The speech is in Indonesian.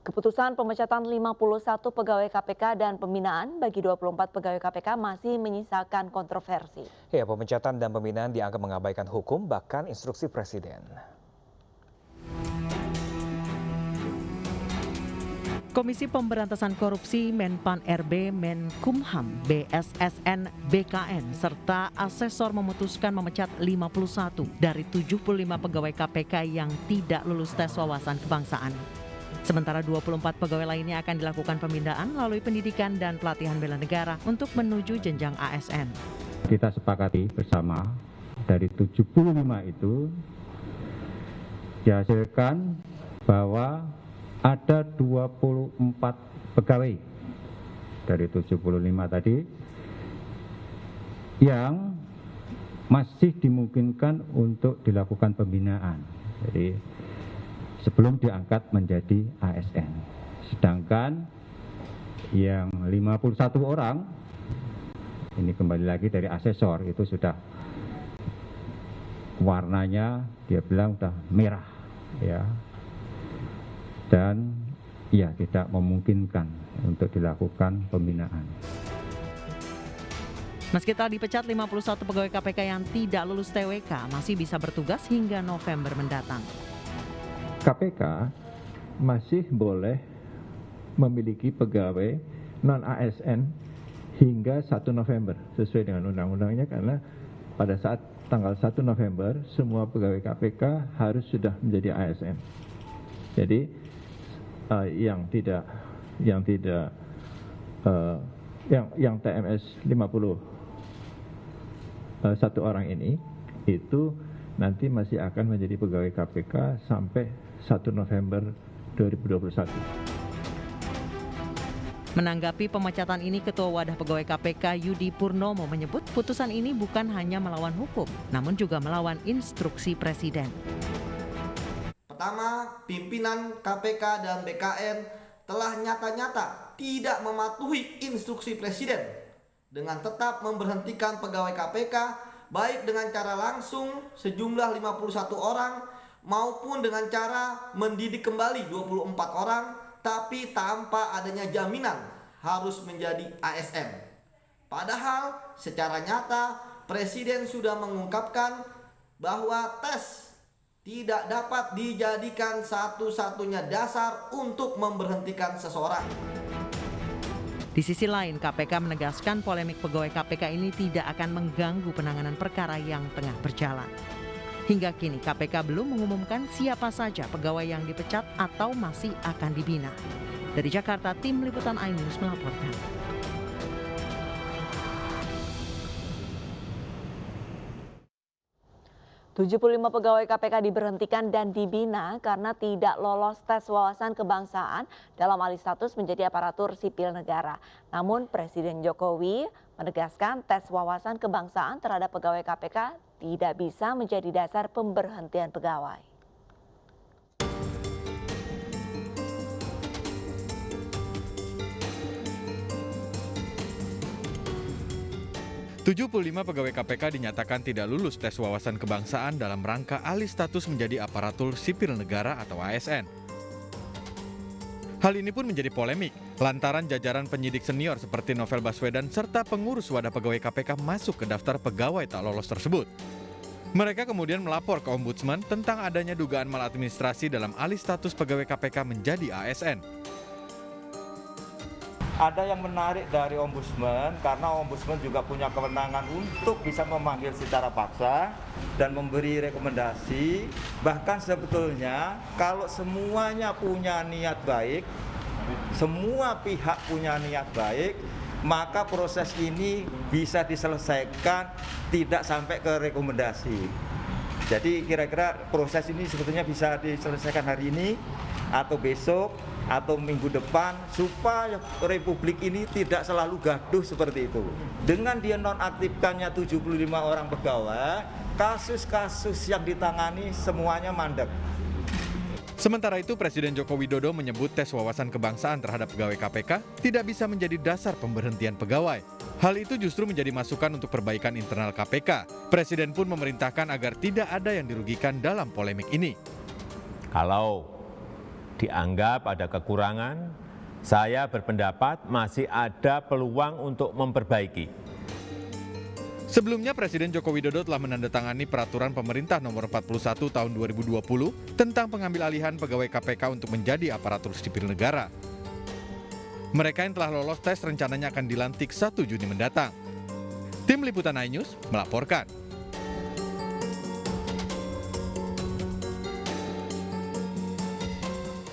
Keputusan pemecatan 51 pegawai KPK dan pembinaan bagi 24 pegawai KPK masih menyisakan kontroversi. Ya, pemecatan dan pembinaan dianggap mengabaikan hukum bahkan instruksi presiden. Komisi Pemberantasan Korupsi, Menpan RB, Menkumham, BSSN, BKN, serta asesor memutuskan memecat 51 dari 75 pegawai KPK yang tidak lulus tes wawasan kebangsaan. Sementara 24 pegawai lainnya akan dilakukan pembinaan melalui pendidikan dan pelatihan bela negara untuk menuju jenjang ASN. Kita sepakati bersama dari 75 itu dihasilkan bahwa ada 24 pegawai dari 75 tadi yang masih dimungkinkan untuk dilakukan pembinaan. Jadi sebelum diangkat menjadi ASN. Sedangkan yang 51 orang, ini kembali lagi dari asesor, itu sudah warnanya dia bilang sudah merah, ya. Dan ya tidak memungkinkan untuk dilakukan pembinaan. Meski telah dipecat 51 pegawai KPK yang tidak lulus TWK masih bisa bertugas hingga November mendatang. KPK masih boleh memiliki pegawai non-ASN hingga 1 November sesuai dengan undang-undangnya, karena pada saat tanggal 1 November semua pegawai KPK harus sudah menjadi ASN. Jadi yang TMS 51 orang ini itu nanti masih akan menjadi pegawai KPK sampai 1 November 2021. Menanggapi pemecatan ini, Ketua Wadah Pegawai KPK Yudi Purnomo menyebut putusan ini bukan hanya melawan hukum, namun juga melawan instruksi Presiden. Pertama, pimpinan KPK dan BKN telah nyata-nyata tidak mematuhi instruksi Presiden dengan tetap memberhentikan pegawai KPK baik dengan cara langsung sejumlah 51 orang maupun dengan cara mendidik kembali 24 orang tapi tanpa adanya jaminan harus menjadi ASN. Padahal secara nyata Presiden sudah mengungkapkan bahwa tes tidak dapat dijadikan satu-satunya dasar untuk memberhentikan seseorang. Di sisi lain, KPK menegaskan polemik pegawai KPK ini tidak akan mengganggu penanganan perkara yang tengah berjalan. Hingga kini KPK belum mengumumkan siapa saja pegawai yang dipecat atau masih akan dibina. Dari Jakarta, tim liputan iNews melaporkan. 75 pegawai KPK diberhentikan dan dibina karena tidak lolos tes wawasan kebangsaan dalam alih status menjadi aparatur sipil negara. Namun Presiden Jokowi menegaskan tes wawasan kebangsaan terhadap pegawai KPK tidak bisa menjadi dasar pemberhentian pegawai. 75 pegawai KPK dinyatakan tidak lulus tes wawasan kebangsaan dalam rangka alih status menjadi aparatur sipil negara atau ASN. Hal ini pun menjadi polemik lantaran jajaran penyidik senior seperti Novel Baswedan serta pengurus wadah pegawai KPK masuk ke daftar pegawai tak lolos tersebut. Mereka kemudian melapor ke Ombudsman tentang adanya dugaan maladministrasi dalam alih status pegawai KPK menjadi ASN. Ada yang menarik dari Ombudsman karena Ombudsman juga punya kewenangan untuk bisa memanggil secara paksa dan memberi rekomendasi. Bahkan sebetulnya kalau semuanya punya niat baik, semua pihak punya niat baik, maka proses ini bisa diselesaikan tidak sampai ke rekomendasi. Jadi kira-kira proses ini sebetulnya bisa diselesaikan hari ini atau besok atau minggu depan supaya Republik ini tidak selalu gaduh seperti itu. Dengan dia nonaktifkannya 75 orang pegawai, kasus-kasus yang ditangani semuanya mandek. Sementara itu Presiden Joko Widodo menyebut tes wawasan kebangsaan terhadap pegawai KPK tidak bisa menjadi dasar pemberhentian pegawai. Hal itu justru menjadi masukan untuk perbaikan internal KPK. Presiden pun memerintahkan agar tidak ada yang dirugikan dalam polemik ini. Kalau dianggap ada kekurangan, saya berpendapat masih ada peluang untuk memperbaiki. Sebelumnya Presiden Joko Widodo telah menandatangani peraturan pemerintah nomor 41 tahun 2020 tentang pengambil alihan pegawai KPK untuk menjadi aparatur sipil negara. Mereka yang telah lolos tes rencananya akan dilantik 1 Juni mendatang. Tim Liputan iNews melaporkan.